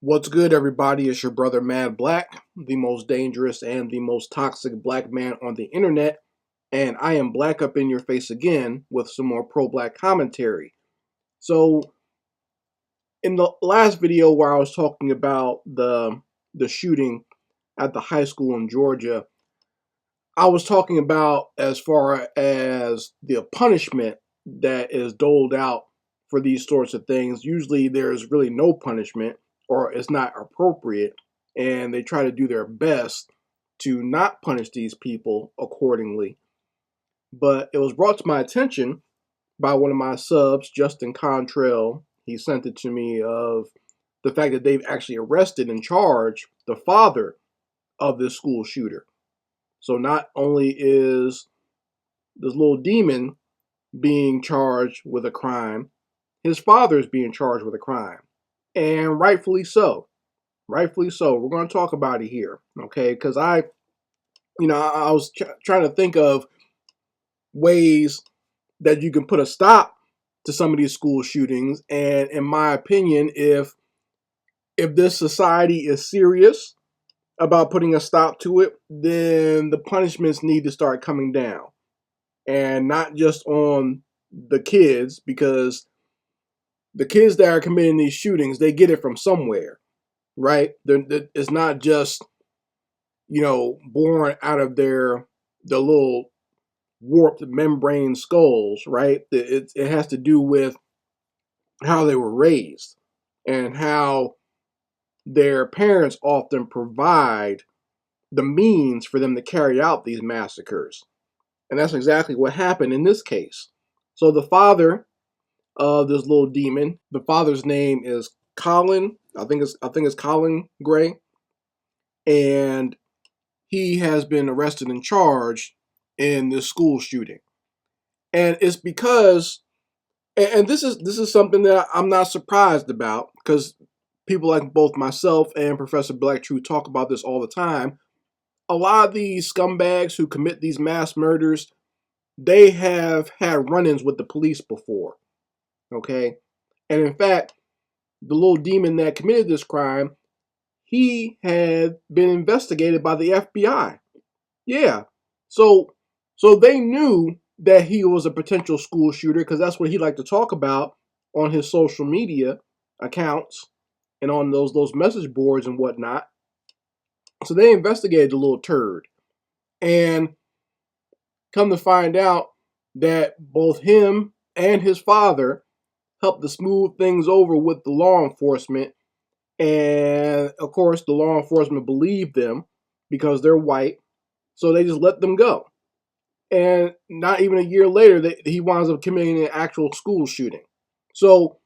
What's good, everybody? It's your brother Mad Black, the most dangerous and the most toxic black man on the internet. And I am black up in your face again with some more pro black commentary. So, in the last video where I was talking about the shooting at the high school in Georgia, I was talking about as far as the punishment that is doled out for these sorts of things. Usually there's really no punishment or it's not appropriate, and they try to do their best to not punish these people accordingly. But it was brought to my attention by one of my subs, Justin Contrail. He sent it to me of the fact that they've actually arrested and charged the father of this school shooter. So not only is this little demon being charged with a crime, his father is being charged with a crime. And rightfully so. Rightfully so. We're going to talk about it here, okay? Because I was trying to think of ways that you can put a stop to some of these school shootings. And in my opinion, if this society is serious about putting a stop to it, then the punishments need to start coming down. And not just on the kids, because the kids that are committing these shootings, they get it from somewhere, right? It's not just, born out of the little warped membrane skulls, right? It has to do with how they were raised and how their parents often provide the means for them to carry out these massacres. And that's exactly what happened in this case. So the father of this little demon, the father's name is Colin. I think it's Colin Gray, and he has been arrested and charged in this school shooting. And it's because, and this is something that I'm not surprised about, because people like both myself and Professor Black Truth talk about this all the time. A lot of these scumbags who commit these mass murders, they have had run-ins with the police before, okay? And in fact, the little demon that committed this crime, he had been investigated by the FBI. Yeah. So they knew that he was a potential school shooter, because that's what he liked to talk about on his social media accounts and on those message boards and whatnot. So they investigated the little turd. And come to find out that both him and his father helped to smooth things over with the law enforcement. And of course, the law enforcement believed them because they're white. So they just let them go. And not even a year later, he winds up committing an actual school shooting. So,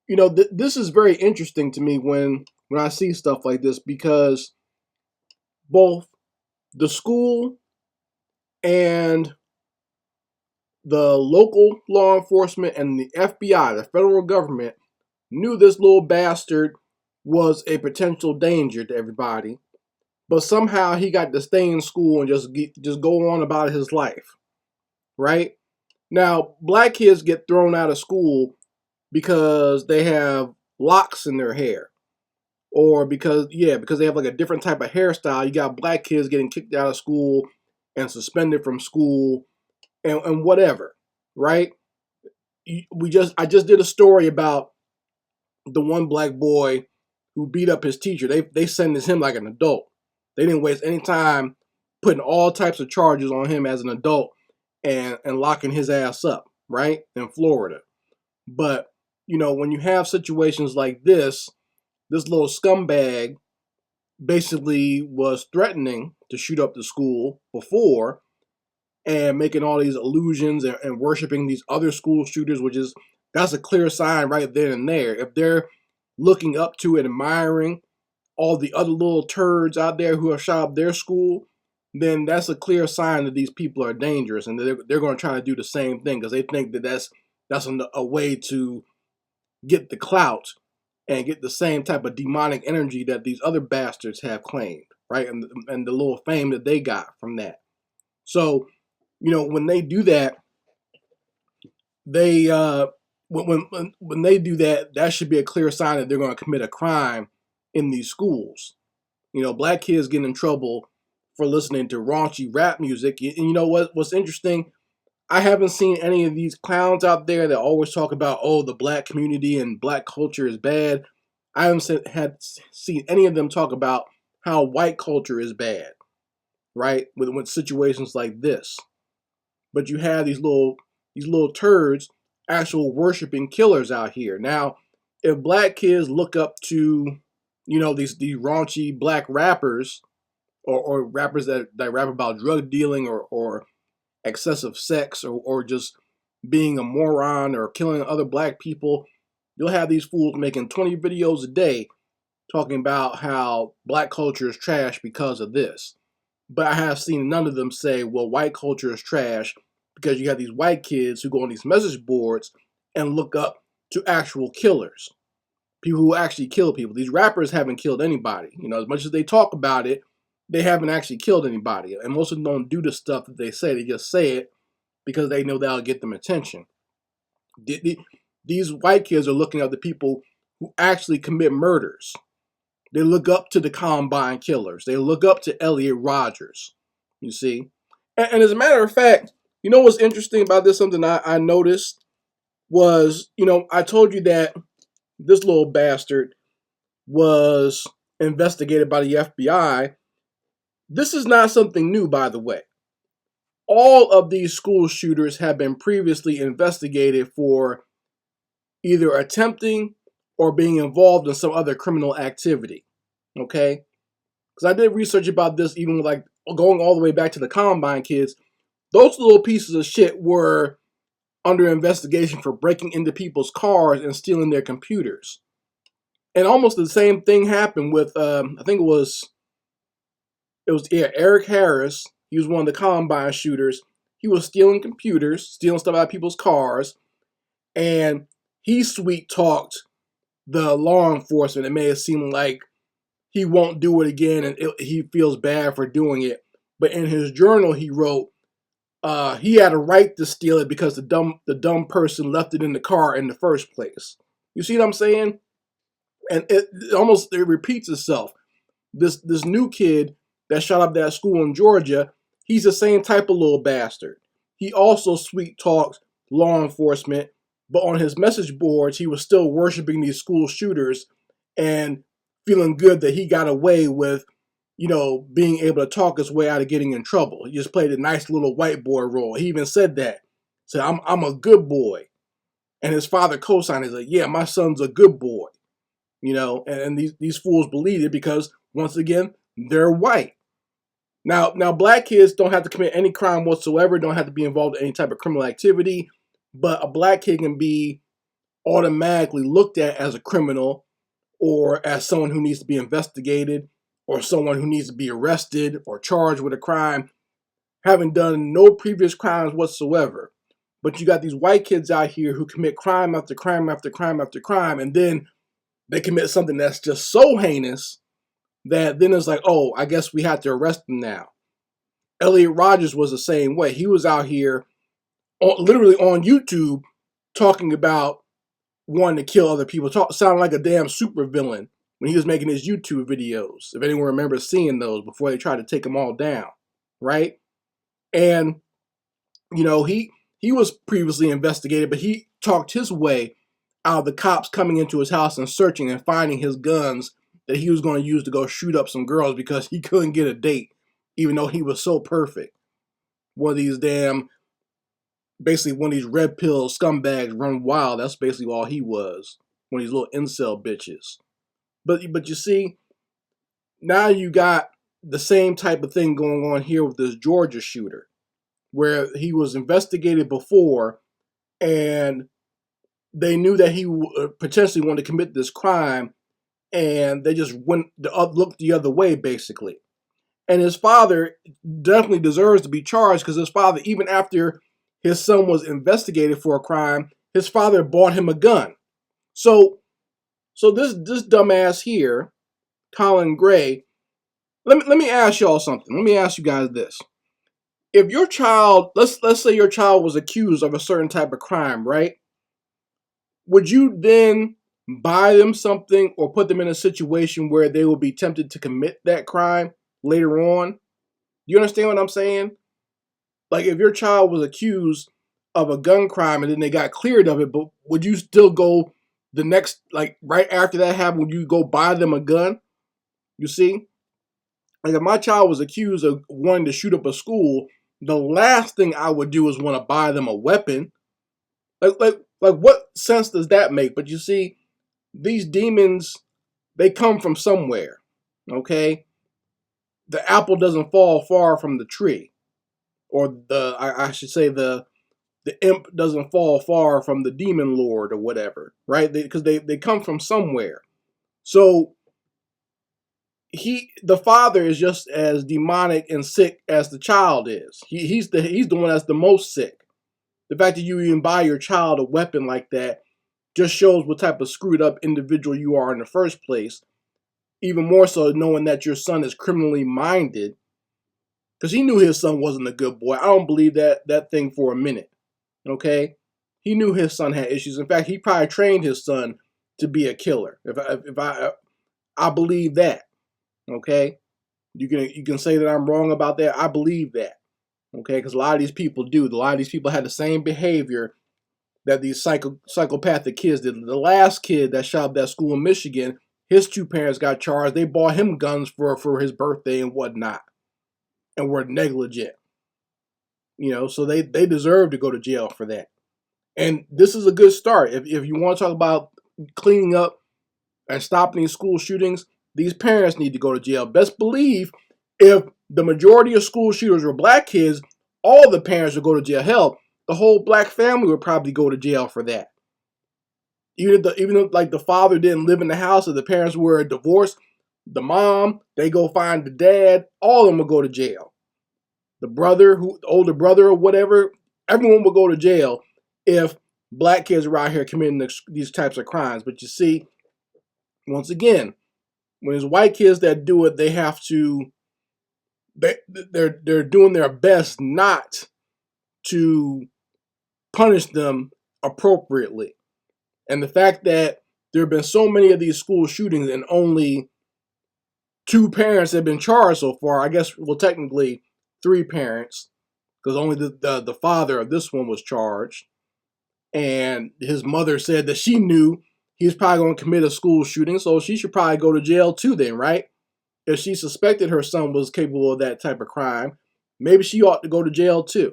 this is very interesting to me when I see stuff like this, because both the school and the local law enforcement and the FBI, the federal government, knew this little bastard was a potential danger to everybody, but somehow he got to stay in school and just go on about his life, right? Now, black kids get thrown out of school because they have locks in their hair, or because they have like a different type of hairstyle. You got black kids getting kicked out of school and suspended from school and whatever, right? I just did a story about the one black boy who beat up his teacher. They sentenced him like an adult. They didn't waste any time putting all types of charges on him as an adult and locking his ass up, right, in Florida. But when you have situations like this little scumbag basically was threatening to shoot up the school before, and making all these illusions and worshiping these other school shooters, that's a clear sign right then and there. If they're looking up to and admiring all the other little turds out there who have shot up their school, then that's a clear sign that these people are dangerous, and they're going to try to do the same thing, because they think that that's a way to get the clout and get the same type of demonic energy that these other bastards have claimed, right? And the little fame that they got from that. So, when they do that, they when they do that, that should be a clear sign that they're going to commit a crime in these schools. Black kids get in trouble for listening to raunchy rap music. And you know what's interesting? I haven't seen any of these clowns out there that always talk about, oh, the black community and black culture is bad. I haven't seen any of them talk about how white culture is bad, right? With situations like this. But you have these little turds, actual worshiping killers out here. Now, if black kids look up to, these raunchy black rappers, or rappers that rap about drug dealing, or excessive sex, or just being a moron or killing other black people, you'll have these fools making 20 videos a day talking about how black culture is trash because of this. But I have seen none of them say, well, white culture is trash because you have these white kids who go on these message boards and look up to actual killers, people who actually kill people. These rappers haven't killed anybody. As much as they talk about it, they haven't actually killed anybody. And most of them don't do the stuff that they say. They just say it because they know that'll get them attention. These white kids are looking at the people who actually commit murders. They look up to the Columbine killers. They look up to Elliot Rodgers, you see. And as a matter of fact, what's interesting about this, something I noticed was, I told you that this little bastard was investigated by the FBI. This is not something new, by the way. All of these school shooters have been previously investigated for either attempting or being involved in some other criminal activity. Okay? Because I did research about this, even like going all the way back to the Columbine kids. Those little pieces of shit were under investigation for breaking into people's cars and stealing their computers. And almost the same thing happened with, I think it was Eric Harris. He was one of the Columbine shooters. He was stealing computers, stealing stuff out of people's cars, and he sweet talked the law enforcement. It made it seem like he won't do it again, and he feels bad for doing it. But in his journal, he wrote he had a right to steal it because the dumb person left it in the car in the first place. You see what I'm saying? And it repeats itself. This new kid that shot up that school in Georgia, he's the same type of little bastard. He also sweet talks law enforcement, but on his message boards, he was still worshiping these school shooters and feeling good that he got away with, being able to talk his way out of getting in trouble. He just played a nice little white boy role. He even said that. Said, I'm a good boy. And his father co-signed. He's like, yeah, my son's a good boy. And these fools believe it because, once again, they're white. Now, black kids don't have to commit any crime whatsoever, don't have to be involved in any type of criminal activity, but a black kid can be automatically looked at as a criminal, or as someone who needs to be investigated, or someone who needs to be arrested or charged with a crime, having done no previous crimes whatsoever. But you got these white kids out here who commit crime after crime after crime after crime, and then they commit something that's just so heinous that then it's like, oh, I guess we have to arrest them now. Elliot Rodgers was the same way. He was out here literally on YouTube talking about wanting to kill other people, sounding like a damn supervillain when he was making his YouTube videos. If anyone remembers seeing those before they tried to take them all down, right? And he was previously investigated, but he talked his way out of the cops coming into his house and searching and finding his guns that he was going to use to go shoot up some girls because he couldn't get a date, even though he was so perfect. One of these red pill scumbags run wild. That's basically all he was. One of these little incel bitches. But you see, now you got the same type of thing going on here with this Georgia shooter, where he was investigated before, and they knew that he potentially wanted to commit this crime, and they just looked the other way, basically. And his father definitely deserves to be charged, because his father, even after his son was investigated for a crime, his father bought him a gun. So this dumbass here, Colin Gray, let me ask y'all something. Let me ask you guys this. If your child, let's say your child was accused of a certain type of crime, right? Would you then buy them something or put them in a situation where they will be tempted to commit that crime later on. You understand what I'm saying? Like if your child was accused of a gun crime and then they got cleared of it, but would you still go the next, like right after that happened, would you go buy them a gun? You see? Like if my child was accused of wanting to shoot up a school, the last thing I would do is want to buy them a weapon. Like what sense does that make? But you see, these demons, they come from somewhere. Okay? The apple doesn't fall far from the tree. Or I should say the imp doesn't fall far from the demon lord or whatever, right? Because they come from somewhere. So the father is just as demonic and sick as the child is. He's the one that's the most sick. The fact that you even buy your child a weapon like that just shows what type of screwed up individual you are in the first place. Even more so knowing that your son is criminally minded, because he knew his son wasn't a good boy. I don't believe that thing for a minute. Okay, he knew his son had issues. In fact, he probably trained his son to be a killer. If I believe that. Okay, you can say that I'm wrong about that. I believe that. Okay, because a lot of these people do. A lot of these people had the same behavior that these psychopathic kids did. The last kid that shot up that school in Michigan, his two parents got charged. They bought him guns for his birthday and whatnot, and were negligent. So they deserve to go to jail for that. And this is a good start. If you want to talk about cleaning up and stopping these school shootings, these parents need to go to jail. Best believe if the majority of school shooters were black kids, all the parents would go to jail. Hell, the whole black family would probably go to jail for that. Even if like the father didn't live in the house or the parents were divorced, the mom, they go find the dad, all of them will go to jail. The brother, the older brother or whatever, everyone will go to jail if black kids are out here committing these types of crimes. But you see, once again, when it's white kids that do it, they have to, they're doing their best not to punish them appropriately. And the fact that there have been so many of these school shootings and only 2 parents have been charged so far, I guess, well, technically 3 parents, because only the father of this one was charged. And his mother said that she knew he was probably going to commit a school shooting, so she should probably go to jail too then, right? If she suspected her son was capable of that type of crime, maybe she ought to go to jail too.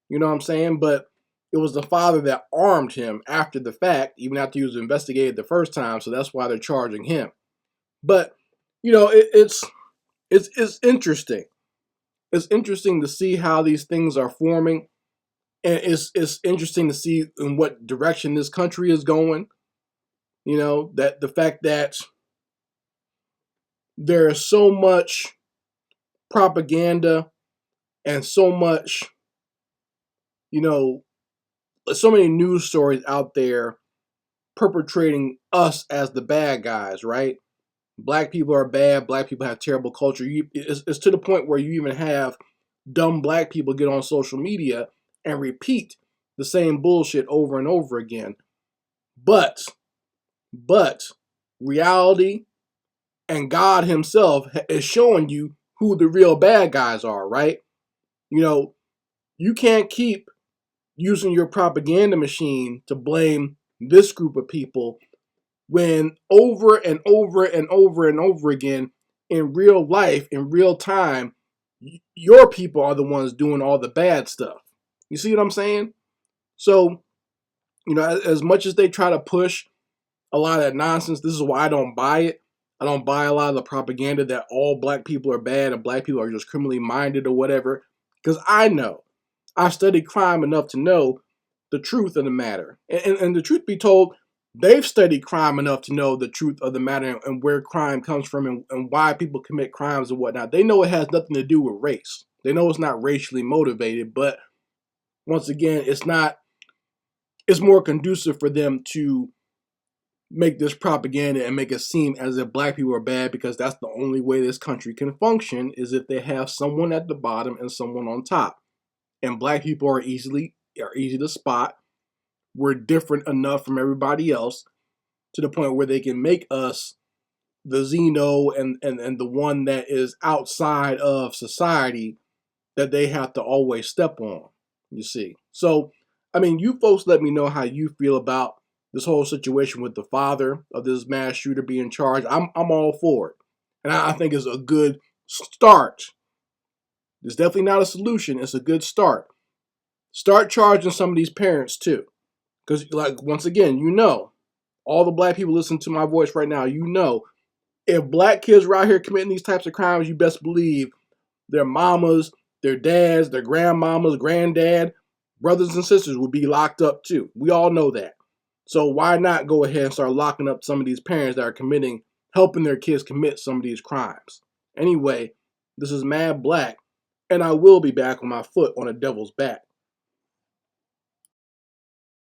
You know what I'm saying? But it was the father that armed him after the fact, even after he was investigated the first time, so that's why they're charging him. But, it's interesting. It's interesting to see how these things are forming. And it's interesting to see in what direction this country is going. That the fact that there is so much propaganda and so much, so many news stories out there perpetrating us as the bad guys, right? Black people are bad. Black people have terrible culture. It's to the point where you even have dumb black people get on social media and repeat the same bullshit over and over again. But reality and God himself is showing you who the real bad guys are, right? You can't keep using your propaganda machine to blame this group of people when over and over and over and over again in real life, in real time, your people are the ones doing all the bad stuff. You see what I'm saying? So, as much as they try to push a lot of that nonsense, this is why I don't buy it. I don't buy a lot of the propaganda that all black people are bad and black people are just criminally minded or whatever. Because I've studied crime enough to know the truth of the matter. And the truth be told, they've studied crime enough to know the truth of the matter and where crime comes from and why people commit crimes and whatnot. They know it has nothing to do with race. They know it's not racially motivated, but once again, it's more conducive for them to make this propaganda and make it seem as if black people are bad, because that's the only way this country can function, is if they have someone at the bottom and someone on top. And black people are easy to spot. We're different enough from everybody else to the point where they can make us the Xeno and the one that is outside of society that they have to always step on, you see. So, I mean, you folks let me know how you feel about this whole situation with the father of this mass shooter being charged. I'm all for it. And I think it's a good start. It's definitely not a solution. It's a good start. Start charging some of these parents too. Because, like, once again, you know, all the black people listening to my voice right now, you know, if black kids are out here committing these types of crimes, you best believe their mamas, their dads, their grandmamas, granddad, brothers and sisters will be locked up too. We all know that. So why not go ahead and start locking up some of these parents that are helping their kids commit some of these crimes? Anyway, this is Mad Black, and I will be back on my foot on a devil's back.